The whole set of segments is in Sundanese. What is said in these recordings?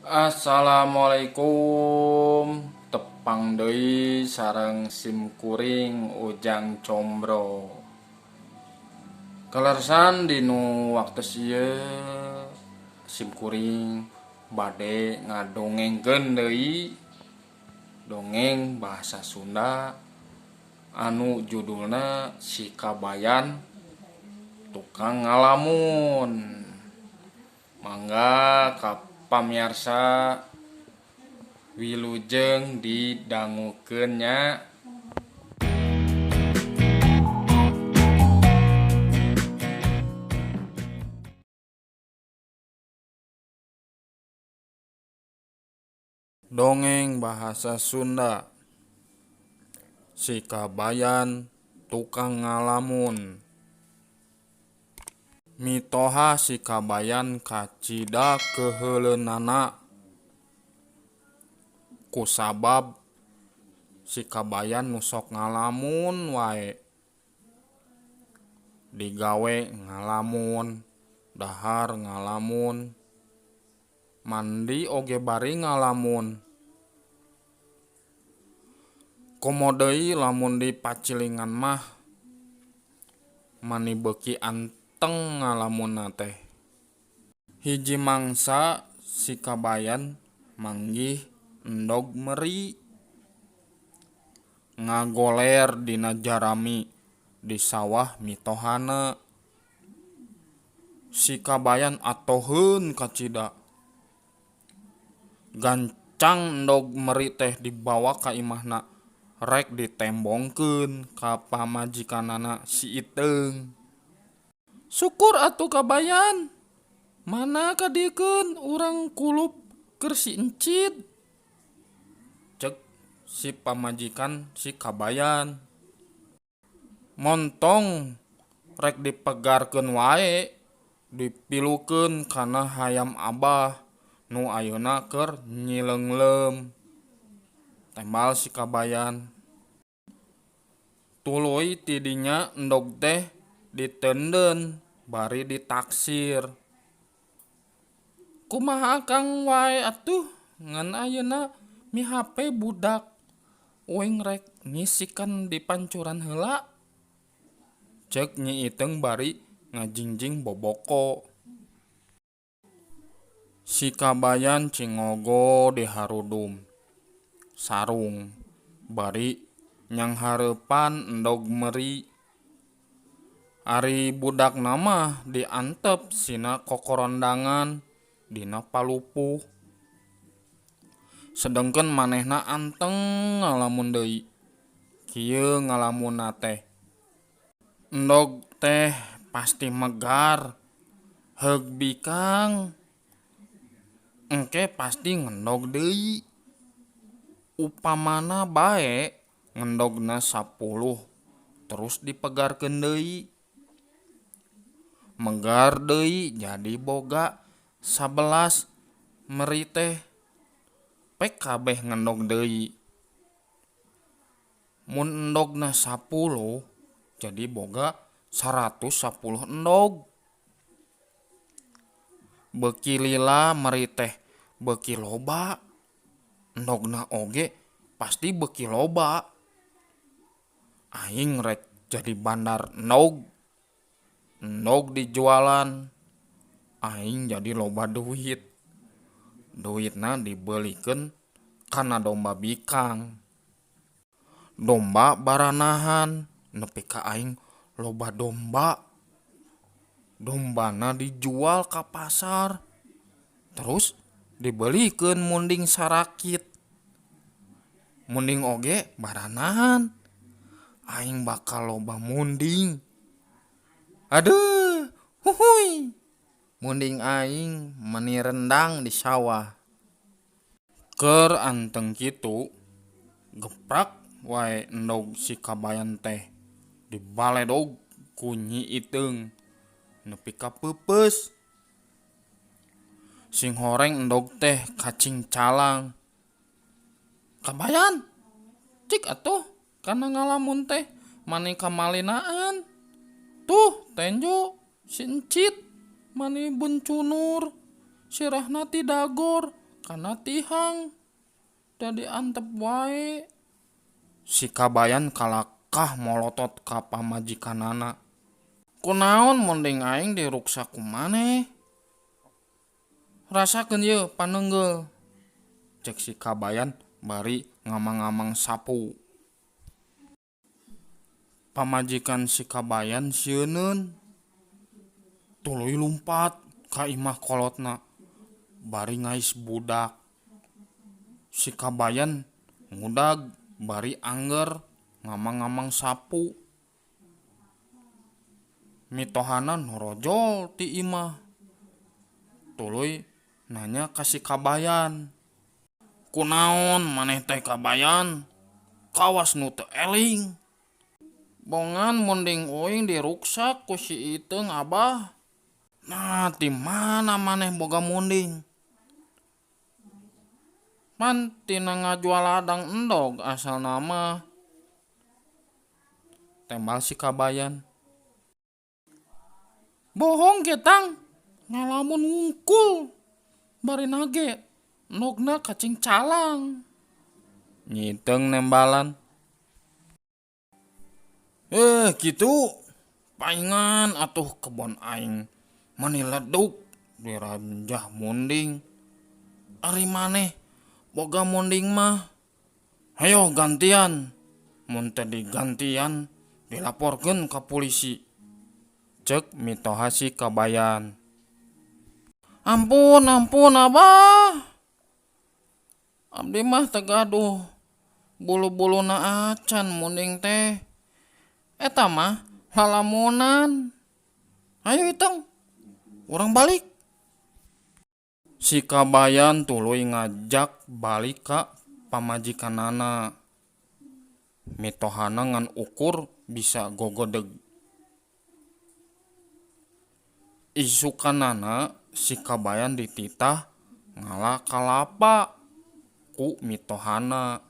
Assalamualaikum. Tepang deui sareng sim kuring Ujang Combro. Kelersan dinu waktu ieu sim kuring bade ngadongengkeun deui dongeng bahasa Sunda anu judulna Si Kabayan Tukang Ngalamun. Mangga ka pamirsa wilujeng didangukeun nya. Dongeng bahasa Sunda. Si Kabayan Tukang Ngalamun. Mitoha si Kabayan kacida keheuleunnana. Kusabab si Kabayan nu sok ngalamun wae. Digawe ngalamun, dahar ngalamun, mandi oge bari ngalamun. Komo deui lamun di pacilingan mah mani beuki anteng ngalamunna teh. Hiji mangsa si Kabayan manggih endog meri ngagoler dina jarami di sawah mitohana. Si Kabayan atoheun kacida. Gancang endog meri teh dibawa ka imahna rek ditembongkeun ka pamajikanana si Iteung. Syukur atuh Kabayan, mana kadiekeun urang kulup keur si Encit, ceuk si pamajikan si Kabayan. Montong rek dipegarkeun wae, dipilukeun kana hayam Abah nu ayeuna keur nyileunglem. Tembal si Kabayan. Tuluy ti dinya endog teh diteundeun bari ditaksir. Kumaha akang wae atuh ngan ayeuna mihape budak uing rek ngisikeun di pancuran heula, ceuk Nyi Iteung bari ngajingjing boboko. Si Kabayan cingogo di harudum sarung bari nyanghareupan endog meri. Ari budakna mah diantep sina kokorondangan dina palupuh. Sedengkeun manehna anteng ngalamun deui. Kieu ngalamunna teh. Endog teh pasti megar, heug bikang, engke pasti ngendog deui. Upamana bae ngendogna 10 terus dipegarkeun deui. Megar deui jadi boga 11 meri teh pek kabeh ngendog deui. Mun endogna 10 jadi boga 110 endog. Beuki lila meri teh beuki loba, endogna oge pasti beuki loba. Aing rek jadi bandar endog. Endog dijualan, aing jadi loba duit. Duitna dibelikeun kana domba bikang. Domba baranahan nepi ka aing loba domba. Dombana dijual ka pasar. Terus dibelikeun munding sarakit. Munding oge baranahan. Aing bakal loba munding. Aduh, huhuy. Munding aing meni rendang di sawah. Keur anteng kitu, geprak wae endog si Kabayan teh dibaledog ku Nyi Iteung nepi ka peupeus. Sing horeng endog teh kacing calang. Kabayan, cik atuh kana ngalamun teh mani kamalinaan. Tuh tenjo si Encit mani bencunur sirahna ti dagor Kana tihang jadi antep wae. Si Kabayan kalakah molotot ka pamajikanana. Kunaon mending aing diruksa ku maneh? Rasakeun ye paneunggel. Cek si Kabayan bari ngamang-ngamang sapu. Pamajikan si Kabayan sieuneun. Tuluy lumpat ka imah kolotna. Bari ngais budak. Si Kabayan ngudag bari angger ngamang-ngamang sapu. Mitohana norojol ti imah. Tuluy nanya ka si Kabayan. Kunaon maneh teh Kabayan? Kawas nu teu eling. Bongan mending uing diruksak ku si Iteung Abah. Nah, ti mana maneh boga munding? Man tina ngajual ladang endog asal nama. Tembal si Kabayan. Bohong ketang. Ngalamun ngungkul. Bari nage. Endogna kacing calang. Nyiteung nembalan. Gitu. Paingan atuh kebon aing manileduk diranjah munding. Ari maneh boga munding mah. Hayo gantian. Mun teu digantian dilaporkeun ka polisi. Cek mitoha si Kabayan. Ampun Abah. Abdi mah teu gaduh. Bulu-buluna acan munding teh. Eta mah lalamunan. Ayo Iteung, urang balik. Si Kabayan tuluy ngajak balik ka pamajikanana. Mitohana ngan ukur bisa gogodeg. Isukanana si Kabayan dititah ngala kalapa ku mitohana.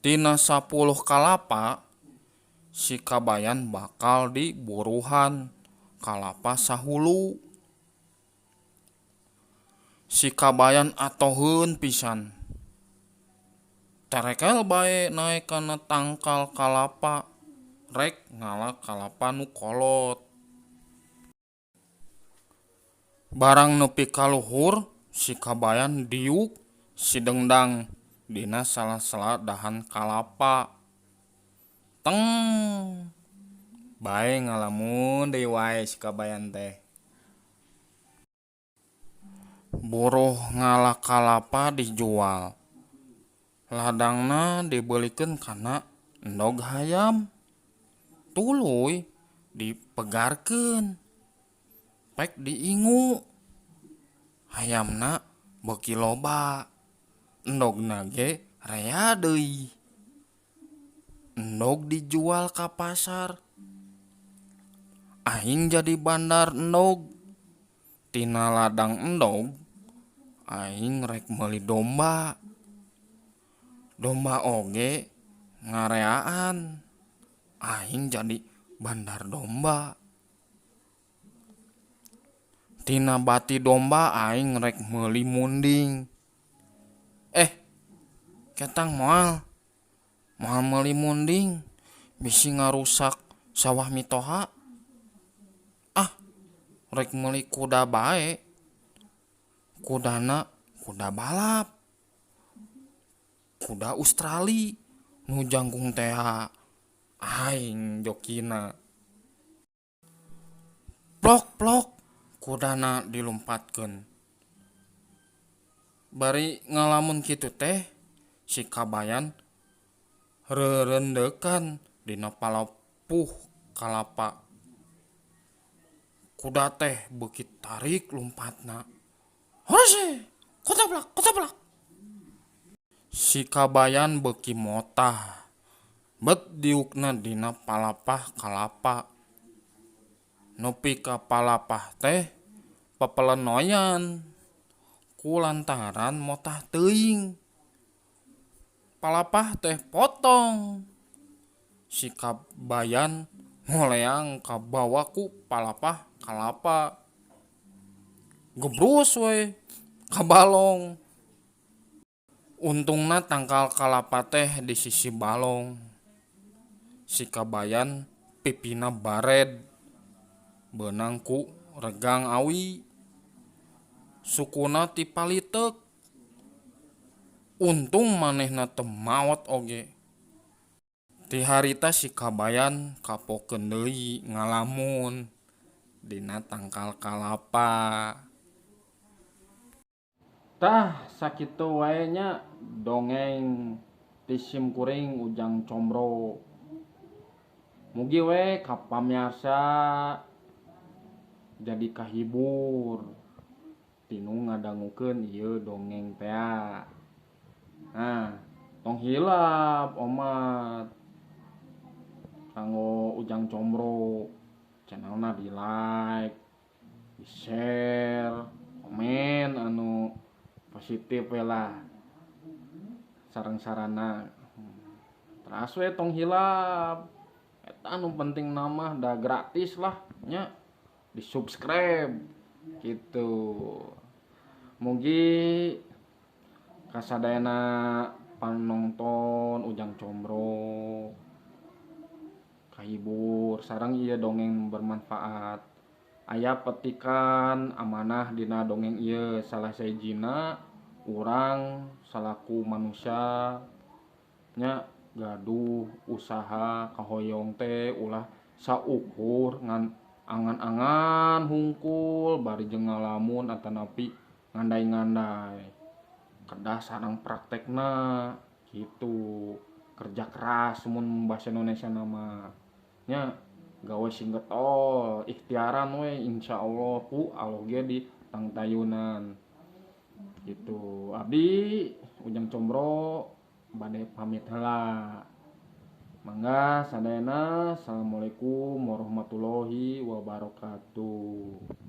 Tina 10 kalapa si Kabayan bakal diburuhan kalapa sahulu. Si Kabayan atoheun pisan. Terekel bae naek kana tangkal kalapa. Rek ngala kalapa nu kolot. Barang nepi ka luhur si Kabayan diuk si Dengdang dina sala-sala dahan kalapa. Teng. Bae ngalamun deui wae si Kabayan teh. Buruh ngala kalapa dijual. Ladangna dibelikeun kana endog hayam. Tuluy dipegarkeun. Pek diingu. Hayamna beuki loba. Endogna ge rea deui. Endog dijual ka pasar. Aing jadi bandar endog. Tina ladang endog aing rek meuli domba. Domba oge ngareaan. Aing jadi bandar domba. Tina bati domba aing rek meuli munding. Ketang moal meuli munding bisi ngarusak sawah mitoha. Rek meuli kuda bae. Kudana kuda balap. Kuda Australia nu jangkung teh aing jokina. Plok kudana dilumpatkeun. Bari ngalamun kitu teh si Kabayan rerendekan dina palapuh kalapa. Kuda teh beuki tarik lumpatna. Hose, kotablak. Si Kabayan beuki motah. Bet diukna dina palapah kalapa. Nepi ka palapah teh papelenoyan. Kulantaran motah teuing. Palapah teh potong. Si Kabayan ngoleang ka bawah ku palapah kalapa. Gebrus we ka balong. Untungna tangkal kalapa teh di sisi balong. Si kabayan pipina bared, beunang ku regang awi, sukuna ti palitek. Untung manehna teu maot oge. Ti harita si kabayan kapokeun deui ngalamun dina tangkal kalapa. Tah sakitu wae nya dongeng ti sim kuring Ujang Combro. Mugi we ka pamiarsa jadi kahibur tinu ngadangukeun ieu dongeng teh. Nah, tong hilap omat kanggo Ujang Combro. Channelna di like, di share, komen anu positif we lah sareng sarana. Teras we tong hilap. Eta anu penting nama da gratis lah nya di subscribe gitu. Mugi kasadayana panonton Ujang Combro kahibur sareng ieu dongeng bermanfaat. Aya petikan amanah dina dongeng ieu, salah sahijina urang salaku manusia nya gaduh usaha kahoyong teh ulah saukur ngan angan-angan hungkul bari jeung ngalamun atanapi ngandai-ngandai. Kedah sareng praktekna gitu. Kerja keras mun basa Indonesia nama nya gawe sing getol ikhtiaran we insyaallah ku Allah ge di tangtayunan gitu. Abdi Ujang Combro bade pamit heula. Mangga sadayana assalamualaikum warahmatullahi wabarakatuh.